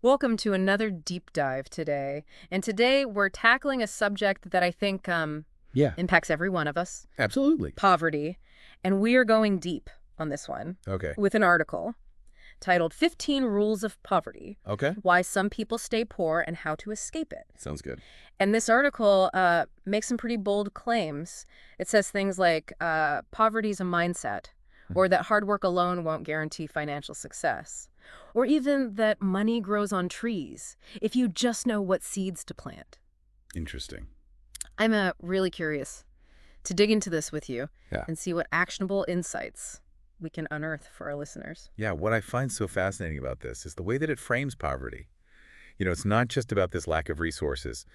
Welcome to another deep dive today. And today we're tackling a subject that I think Yeah, impacts every one of us, absolutely. poverty. And we are going deep on this one Okay. with an article titled 15 Rules of Poverty, Okay. Why Some People Stay Poor and How to Escape It. Sounds good. And this article makes some pretty bold claims. It says things like poverty's a mindset, or that hard work alone won't guarantee financial success, or even that money grows on trees if you just know what seeds to plant. Interesting. I'm really curious to dig into this with you Yeah. and see what actionable insights we can unearth for our listeners. Yeah, what I find so fascinating about this is the way that it frames poverty. It's not just about this lack of resources.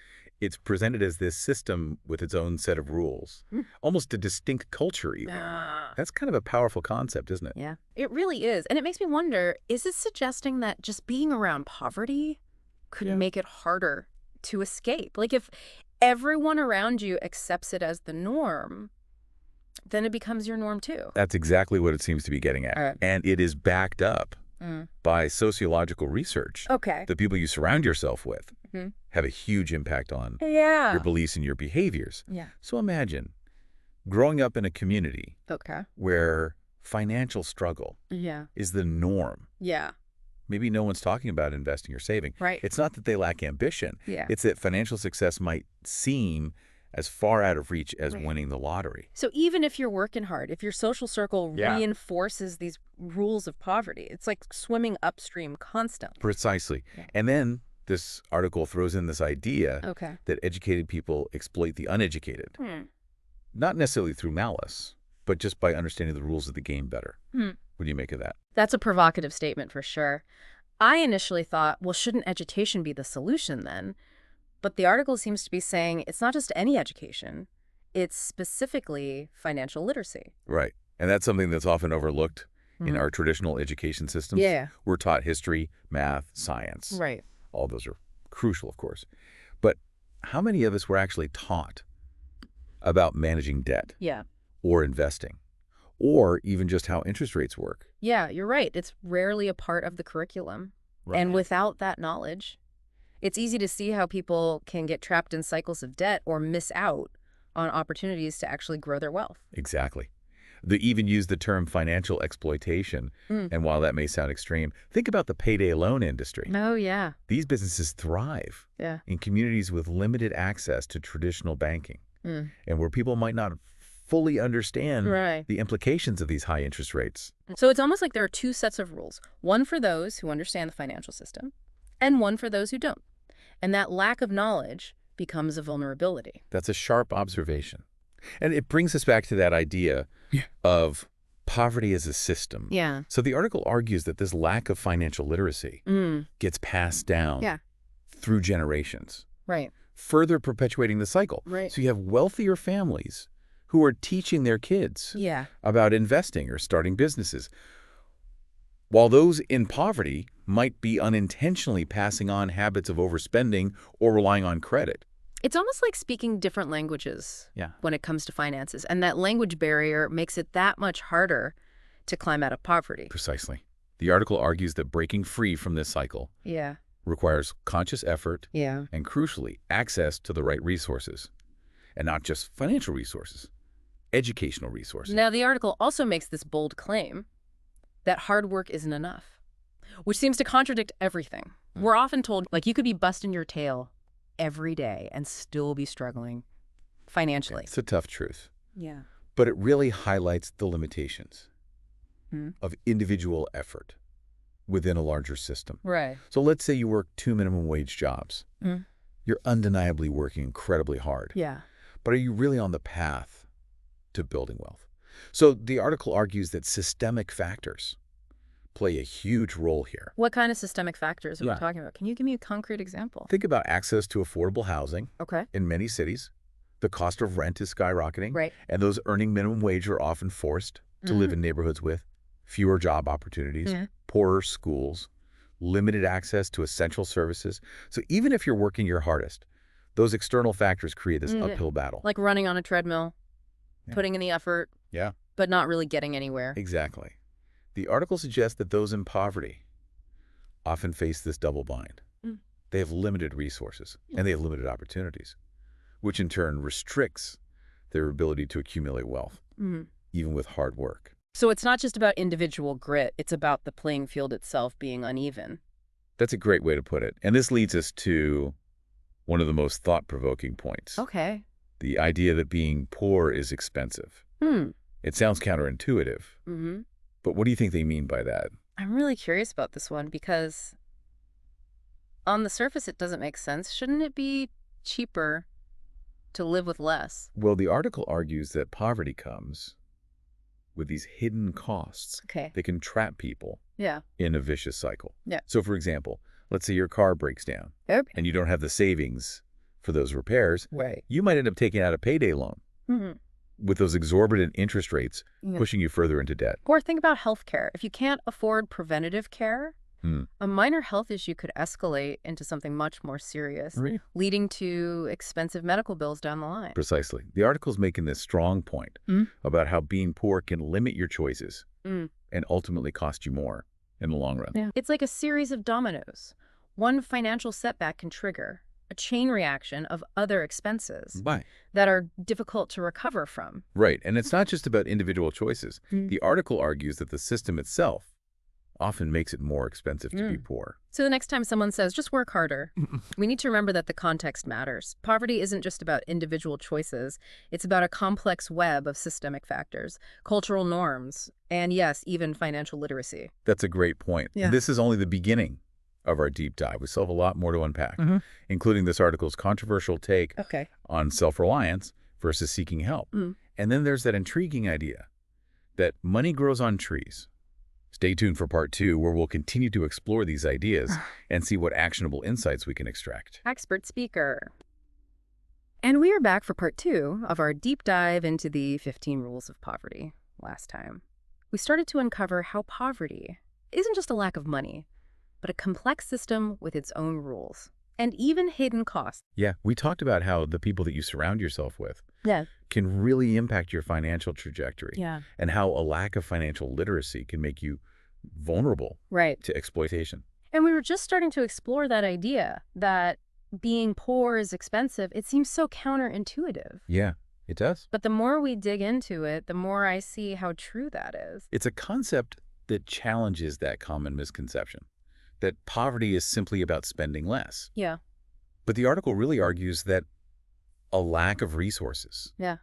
It's presented as this system with its own set of rules, Mm. almost a distinct culture even. Ah. That's kind of a powerful concept, isn't it? Yeah, it really is. And it makes me wonder, is it suggesting that just being around poverty could Yeah. make it harder to escape? Like if everyone around you accepts it as the norm, then it becomes your norm too. That's exactly what it seems to be getting at. All right. And it is backed up Mm. by sociological research. Okay. The people you surround yourself with Mhm. have a huge impact on Yeah. your beliefs and your behaviors. Yeah. So imagine growing up in a community Okay. where financial struggle Yeah. is the norm. Yeah. Maybe no one's talking about investing or saving. Right. It's not that they lack ambition. Yeah. It's that financial success might seem as far out of reach as Right. winning the lottery. So even if you're working hard, if your social circle Yeah. reinforces these rules of poverty, it's like swimming upstream constantly. Precisely. Yeah. And then this article throws in this idea Okay. that educated people exploit the uneducated, Hmm. not necessarily through malice, but just by understanding the rules of the game better. Hmm. What do you make of that? That's a provocative statement for sure. I initially thought, well, shouldn't education be the solution then? But the article seems to be saying it's not just any education, it's specifically financial literacy. Right. And that's something that's often overlooked in Mhm. our traditional education systems. Yeah. We're taught history, math, science. Right. All those are crucial, of course. But how many of us were actually taught about managing debt Yeah. or investing or even just how interest rates work? Yeah, you're right. It's rarely a part of the curriculum. And without that knowledge, it's easy to see how people can get trapped in cycles of debt or miss out on opportunities to actually grow their wealth. Exactly. They even use the term financial exploitation. Mm. And while that may sound extreme, think about the payday loan industry. Oh, yeah. These businesses thrive Yeah. in communities with limited access to traditional banking Mm. and where people might not fully understand Right. the implications of these high interest rates. So it's almost like there are two sets of rules, one for those who understand the financial system and one for those who don't. And that lack of knowledge becomes a vulnerability. That's a sharp observation. And it brings us back to that idea of poverty as a system. Yeah. So the article argues that this lack of financial literacy Mm. gets passed down Yeah. through generations, Right. further perpetuating the cycle. Right. So you have wealthier families who are teaching their kids Yeah. about investing or starting businesses, while those in poverty might be unintentionally passing on habits of overspending or relying on credit. It's almost like speaking different languages Yeah. when it comes to finances. And that language barrier makes it that much harder to climb out of poverty. Precisely. The article argues that breaking free from this cycle Yeah. requires conscious effort Yeah. and, crucially, access to the right resources. And not just financial resources, educational resources. Now, the article also makes this bold claim that hard work isn't enough, which seems to contradict everything. We're often told, like, you could be busting your tail every day and still be struggling financially. It's a tough truth. Yeah. But it really highlights the limitations Hmm. of individual effort within a larger system. Right. So let's say you work 2 minimum wage jobs. Mm. You're undeniably working incredibly hard. Yeah. But are you really on the path to building wealth? So the article argues that systemic factors play a huge role here. What kind of systemic factors are we Yeah. talking about? Can you give me a concrete example? Think about access to affordable housing. Okay. In many cities, the cost of rent is skyrocketing, Right. and those earning minimum wage are often forced to live in neighborhoods with fewer job opportunities, Mhm. poorer schools, limited access to essential services. So even if you're working your hardest, those external factors create this Mm, uphill battle. Like running on a treadmill, Yeah. putting in the effort, Yeah, but not really getting anywhere. exactly. The article suggests that those in poverty often face this double bind. Mm. They have limited resources, and they have limited opportunities, which in turn restricts their ability to accumulate wealth, Mhm. even with hard work. So it's not just about individual grit, it's about the playing field itself being uneven. That's a great way to put it. And this leads us to one of the most thought-provoking points. Okay. The idea that being poor is expensive. Hmm. It sounds counterintuitive, Mm-hmm. but what do you think they mean by that? I'm really curious about this one because on the surface it doesn't make sense. Shouldn't it be cheaper to live with less? Well, the article argues that poverty comes with these hidden costs Okay. that can trap people Yeah. in a vicious cycle. Yeah. So, for example, let's say your car breaks down Yep. and you don't have the savings for those repairs. Right. You might end up taking out a payday loan Mm-hmm. with those exorbitant interest rates Yeah. pushing you further into debt. Or think about healthcare. If you can't afford preventative care, Hmm. a minor health issue could escalate into something much more serious, Really? leading to expensive medical bills down the line. Precisely. The article's making this strong point Mm. about how being poor can limit your choices Mm. and ultimately cost you more in the long run. Yeah. It's like a series of dominoes. One financial setback can trigger a chain reaction of other expenses Right. that are difficult to recover from. Right. And it's not just about individual choices. Mm. The article argues that the system itself often makes it more expensive to be poor. So the next time someone says, just work harder, we need to remember that the context matters. Poverty isn't just about individual choices. It's about a complex web of systemic factors, cultural norms, and yes, even financial literacy. That's a great point. Yeah. And this is only the beginning of our deep dive. We still have a lot more to unpack, including this article's controversial take Okay. on self-reliance versus seeking help. Mm. And then there's that intriguing idea that money grows on trees. Stay tuned for part 2, where we'll continue to explore these ideas and see what actionable insights we can extract. Expert speaker. And we are back for part 2 of our deep dive into the 15 rules of poverty. Last time, we started to uncover how poverty isn't just a lack of money, but a complex system with its own rules and even hidden costs. Yeah, we talked about how the people that you surround yourself with Yeah. can really impact your financial trajectory, Yeah. and how a lack of financial literacy can make you vulnerable Right. to exploitation. And we were just starting to explore that idea that being poor is expensive. It seems so counterintuitive. Yeah, it does. But the more we dig into it, the more I see how true that is. It's a concept that challenges that common misconception, that poverty is simply about spending less. Yeah. But the article really argues that a lack of resources Yeah.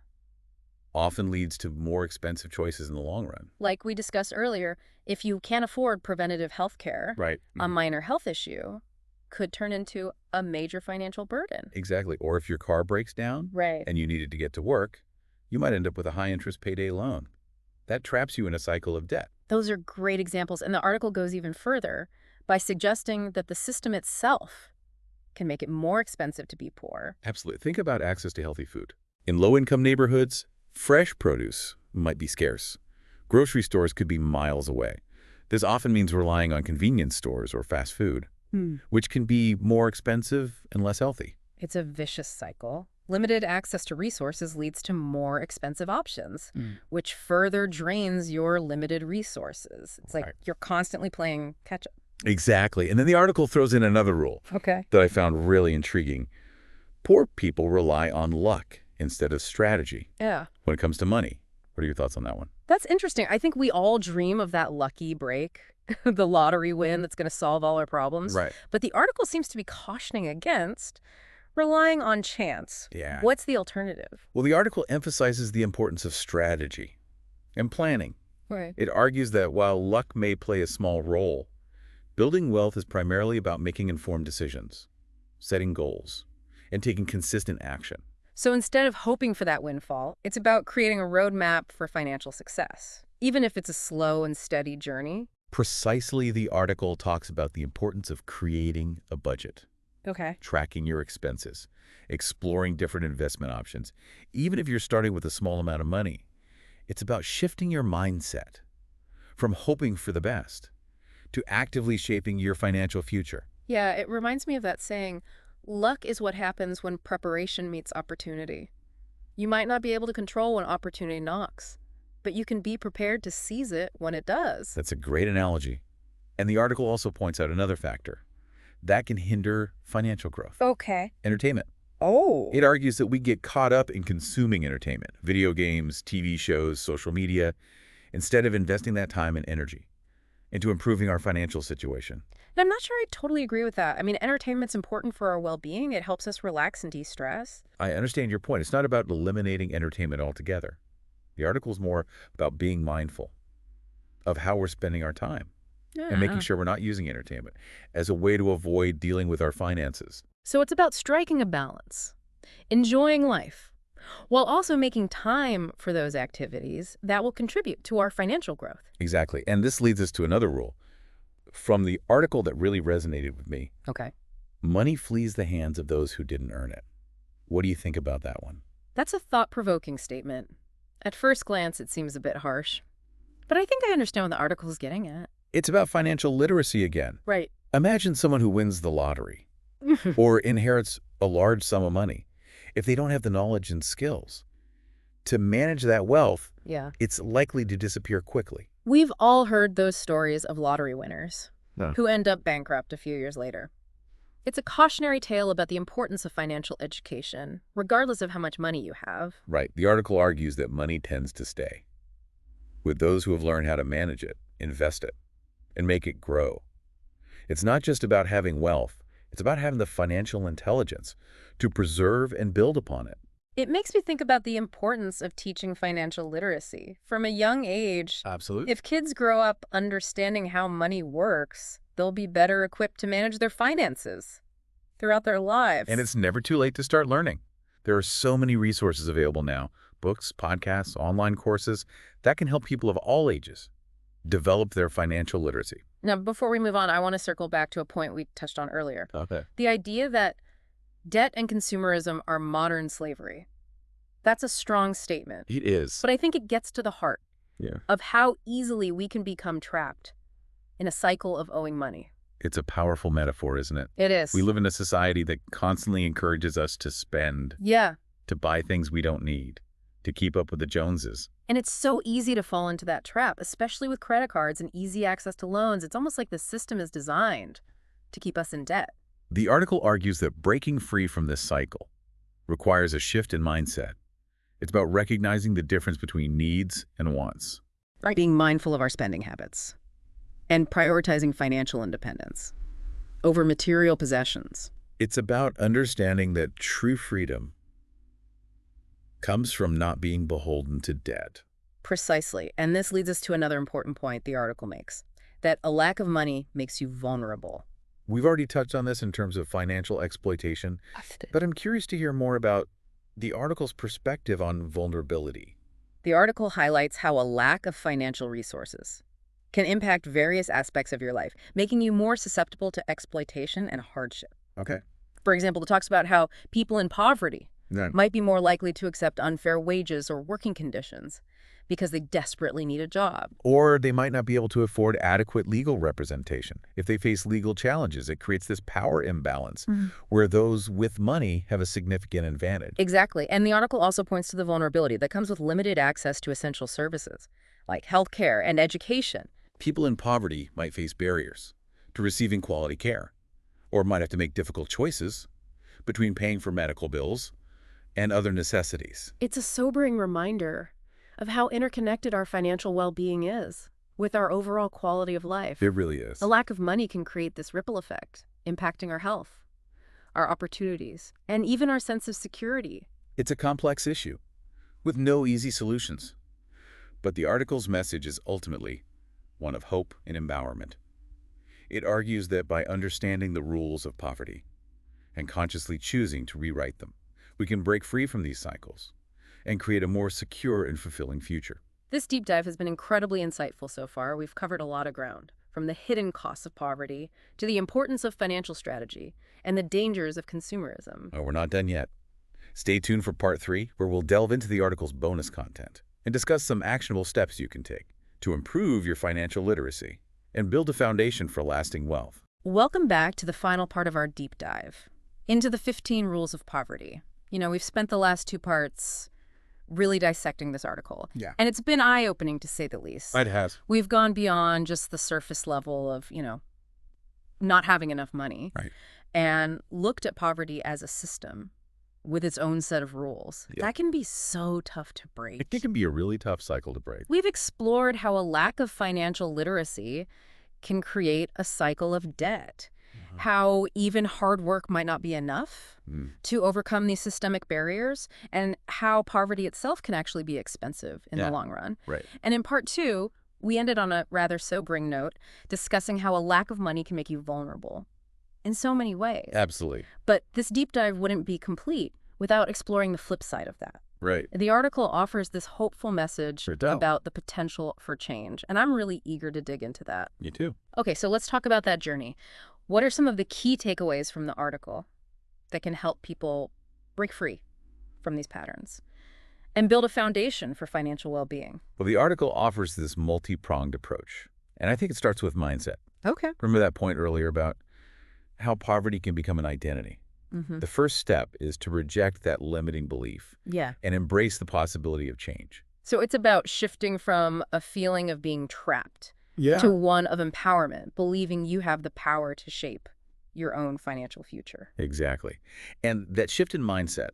often leads to more expensive choices in the long run. Like we discussed earlier, if you can't afford preventative health care, Right. a minor health issue could turn into a major financial burden. Exactly. Or if your car breaks down Right. and you needed to get to work, you might end up with a high-interest payday loan. That traps you in a cycle of debt. Those are great examples. And the article goes even further by suggesting that the system itself can make it more expensive to be poor. Absolutely. Think about access to healthy food. In low-income neighborhoods, fresh produce might be scarce. Grocery stores could be miles away. This often means relying on convenience stores or fast food, which can be more expensive and less healthy. It's a vicious cycle. Limited access to resources leads to more expensive options, which further drains your limited resources. It's like Right. you're constantly playing catch-up. Exactly. And then the article throws in another rule Okay. that I found really intriguing. Poor people rely on luck instead of strategy Yeah. when it comes to money. What are your thoughts on that one? That's interesting. I think we all dream of that lucky break, the lottery win that's going to solve all our problems. Right. But the article seems to be cautioning against relying on chance. Yeah. What's the alternative? Well, the article emphasizes the importance of strategy and planning. Right. It argues that while luck may play a small role, building wealth is primarily about making informed decisions, setting goals, and taking consistent action. So instead of hoping for that windfall, it's about creating a roadmap for financial success, even if it's a slow and steady journey. Precisely, the article talks about the importance of creating a budget, Okay. tracking your expenses, exploring different investment options. Even if you're starting with a small amount of money, it's about shifting your mindset from hoping for the best to actively shaping your financial future. Yeah, it reminds me of that saying, luck is what happens when preparation meets opportunity. You might not be able to control when opportunity knocks, but you can be prepared to seize it when it does. That's a great analogy. And the article also points out another factor that can hinder financial growth. Okay. Entertainment. Oh. It argues that we get caught up in consuming entertainment, video games, TV shows, social media, instead of investing that time and energy into improving our financial situation. I'm not sure I totally agree with that. I mean, entertainment's important for our well-being. It helps us relax and de-stress. I understand your point. It's not about eliminating entertainment altogether. The article is more about being mindful of how we're spending our time and making sure we're not using entertainment as a way to avoid dealing with our finances. So it's about striking a balance, enjoying life, while also making time for those activities that will contribute to our financial growth. Exactly. And this leads us to another rule from the article that really resonated with me. Okay. Money flees the hands of those who didn't earn it. What do you think about that one? That's a thought-provoking statement. At first glance, it seems a bit harsh. But I think I understand what the article is getting at. It's about financial literacy again. Right. Imagine someone who wins the lottery or inherits a large sum of money. If they don't have the knowledge and skills to manage that wealth, Yeah. it's likely to disappear quickly. We've all heard those stories of lottery winners No. who end up bankrupt a few years later. It's a cautionary tale about the importance of financial education, regardless of how much money you have. Right. The article argues that money tends to stay with those who have learned how to manage it, invest it, and make it grow. It's not just about having wealth. It's about having the financial intelligence to preserve and build upon it. It makes me think about the importance of teaching financial literacy. From a young age, Absolutely. if kids grow up understanding how money works, they'll be better equipped to manage their finances throughout their lives. And it's never too late to start learning. There are so many resources available now, books, podcasts, online courses, that can help people of all ages develop their financial literacy. Now, before we move on, I want to circle back to a point we touched on earlier. Okay. The idea that debt and consumerism are modern slavery. That's a strong statement. It is. But I think it gets to the heart Yeah. of how easily we can become trapped in a cycle of owing money. It's a powerful metaphor, isn't it? It is. We live in a society that constantly encourages us to spend, Yeah. to buy things we don't need, to keep up with the Joneses. And it's so easy to fall into that trap, especially with credit cards and easy access to loans. It's almost like the system is designed to keep us in debt. The article argues that breaking free from this cycle requires a shift in mindset. It's about recognizing the difference between needs and wants. Right. Being mindful of our spending habits and prioritizing financial independence over material possessions. It's about understanding that true freedom comes from not being beholden to debt. Precisely. And this leads us to another important point the article makes, that a lack of money makes you vulnerable. We've already touched on this in terms of financial exploitation, but I'm curious to hear more about the article's perspective on vulnerability. The article highlights how a lack of financial resources can impact various aspects of your life, making you more susceptible to exploitation and hardship. Okay. For example, it talks about how people in poverty Right. might be more likely to accept unfair wages or working conditions because they desperately need a job. Or they might not be able to afford adequate legal representation. If they face legal challenges, it creates this power imbalance where those with money have a significant advantage. Exactly. And the article also points to the vulnerability that comes with limited access to essential services like healthcare and education. People in poverty might face barriers to receiving quality care, or might have to make difficult choices between paying for medical bills and other necessities. It's a sobering reminder of how interconnected our financial well-being is with our overall quality of life. It really is. The lack of money can create this ripple effect, impacting our health, our opportunities, and even our sense of security. It's a complex issue with no easy solutions. But the article's message is ultimately one of hope and empowerment. It argues that by understanding the rules of poverty and consciously choosing to rewrite them, we can break free from these cycles and create a more secure and fulfilling future. This deep dive has been incredibly insightful so far. We've covered a lot of ground, from the hidden costs of poverty to the importance of financial strategy and the dangers of consumerism. Oh, we're not done yet. Stay tuned for part 3, where we'll delve into the article's bonus content and discuss some actionable steps you can take to improve your financial literacy and build a foundation for lasting wealth. Welcome back to the final part of our deep dive into the 15 rules of poverty. You know, we've spent the last 2 parts really dissecting this article. Yeah. And it's been eye-opening, to say the least. It has. We've gone beyond just the surface level of, not having enough money. Right. And looked at poverty as a system with its own set of rules. Yeah. That can be so tough to break. It can be a really tough cycle to break. We've explored how a lack of financial literacy can create a cycle of debt, how even hard work might not be enough to overcome these systemic barriers, and how poverty itself can actually be expensive in the long run. Right. And in part 2, we ended on a rather sobering note, discussing how a lack of money can make you vulnerable in so many ways. Absolutely. But this deep dive wouldn't be complete without exploring the flip side of that. Right. The article offers this hopeful message Sure does. about the potential for change, and I'm really eager to dig into that. Me too. Okay, so let's talk about that journey. What are some of the key takeaways from the article that can help people break free from these patterns and build a foundation for financial well-being? Well, the article offers this multi-pronged approach, and I think it starts with mindset. Okay. Remember that point earlier about how poverty can become an identity? The first step is to reject that limiting belief Yeah. and embrace the possibility of change. So it's about shifting from a feeling of being trapped Yeah. to one of empowerment, believing you have the power to shape your own financial future. Exactly. And that shift in mindset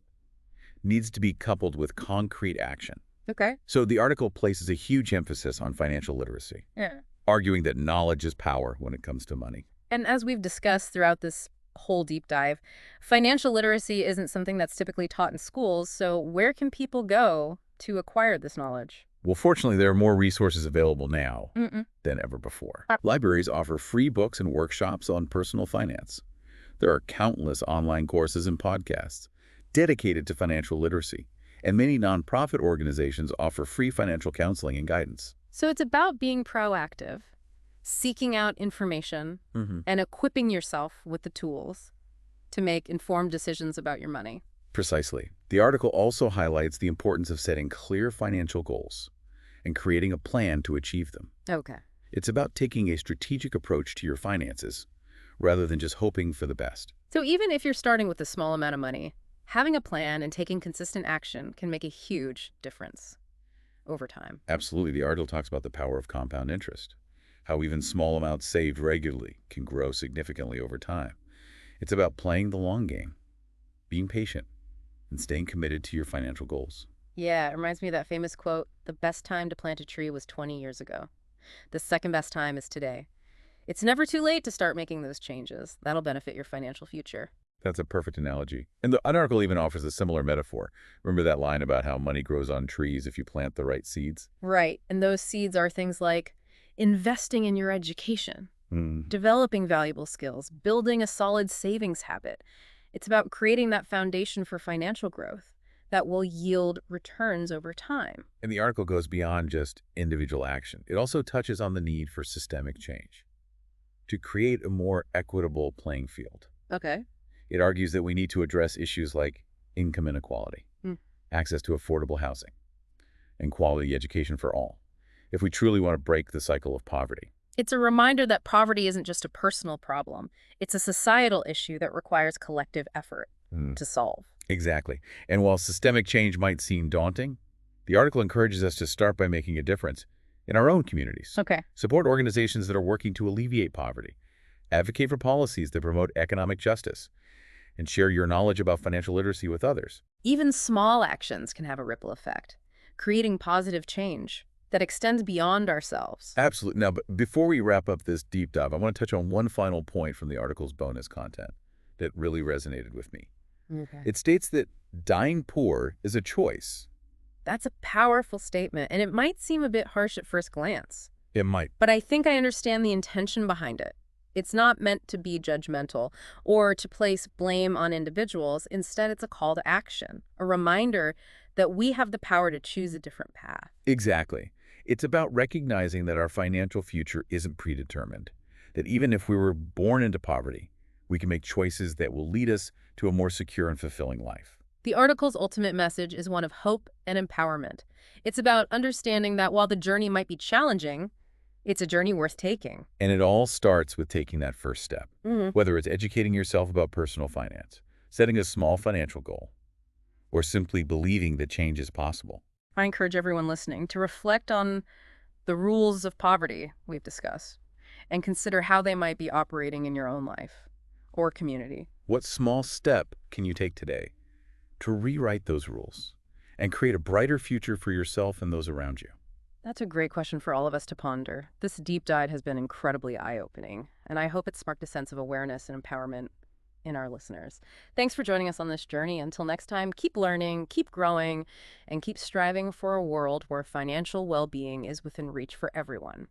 needs to be coupled with concrete action. Okay. So the article places a huge emphasis on financial literacy, Yeah. arguing that knowledge is power when it comes to money. And as we've discussed throughout this whole deep dive, financial literacy isn't something that's typically taught in schools, so where can people go to acquire this knowledge? Well, fortunately, there are more resources available now than ever before. Libraries offer free books and workshops on personal finance. There are countless online courses and podcasts dedicated to financial literacy, and many nonprofit organizations offer free financial counseling and guidance. So it's about being proactive, seeking out information, and equipping yourself with the tools to make informed decisions about your money. Precisely. The article also highlights the importance of setting clear financial goals and creating a plan to achieve them. Okay. It's about taking a strategic approach to your finances rather than just hoping for the best. So even if you're starting with a small amount of money, having a plan and taking consistent action can make a huge difference over time. Absolutely. The article talks about the power of compound interest, how even small amounts saved regularly can grow significantly over time. It's about playing the long game, being patient, and staying committed to your financial goals. Yeah, it reminds me of that famous quote, "The best time to plant a tree was 20 years ago. The second best time is today." It's never too late to start making those changes. That'll benefit your financial future. That's a perfect analogy. And the article even offers a similar metaphor. Remember that line about how money grows on trees if you plant the right seeds? Right, and those seeds are things like investing in your education, developing valuable skills, building a solid savings habit. It's about creating that foundation for financial growth that will yield returns over time. And the article goes beyond just individual action. It also touches on the need for systemic change to create a more equitable playing field. Okay. It argues that we need to address issues like income inequality, access to affordable housing, and quality education for all, if we truly want to break the cycle of poverty. It's a reminder that poverty isn't just a personal problem. It's a societal issue that requires collective effort to solve. Exactly. And while systemic change might seem daunting, the article encourages us to start by making a difference in our own communities. Okay. Support organizations that are working to alleviate poverty, advocate for policies that promote economic justice, and share your knowledge about financial literacy with others. Even small actions can have a ripple effect, creating positive change that extends beyond ourselves. Absolutely. Now, but before we wrap up this deep dive, I want to touch on one final point from the article's bonus content that really resonated with me. Okay. It states that dying poor is a choice. That's a powerful statement, and it might seem a bit harsh at first glance. It might. But I think I understand the intention behind it. It's not meant to be judgmental or to place blame on individuals. Instead, it's a call to action, a reminder that we have the power to choose a different path. Exactly. It's about recognizing that our financial future isn't predetermined, that even if we were born into poverty, we can make choices that will lead us to a more secure and fulfilling life. The article's ultimate message is one of hope and empowerment. It's about understanding that while the journey might be challenging, it's a journey worth taking. And it all starts with taking that first step, whether it's educating yourself about personal finance, setting a small financial goal, or simply believing that change is possible. I encourage everyone listening to reflect on the rules of poverty we've discussed and consider how they might be operating in your own life or community. What small step can you take today to rewrite those rules and create a brighter future for yourself and those around you? That's a great question for all of us to ponder. This deep dive has been incredibly eye-opening, and I hope it sparked a sense of awareness and empowerment in our listeners. Thanks for joining us on this journey. Until next time, keep learning, keep growing, and keep striving for a world where financial well-being is within reach for everyone.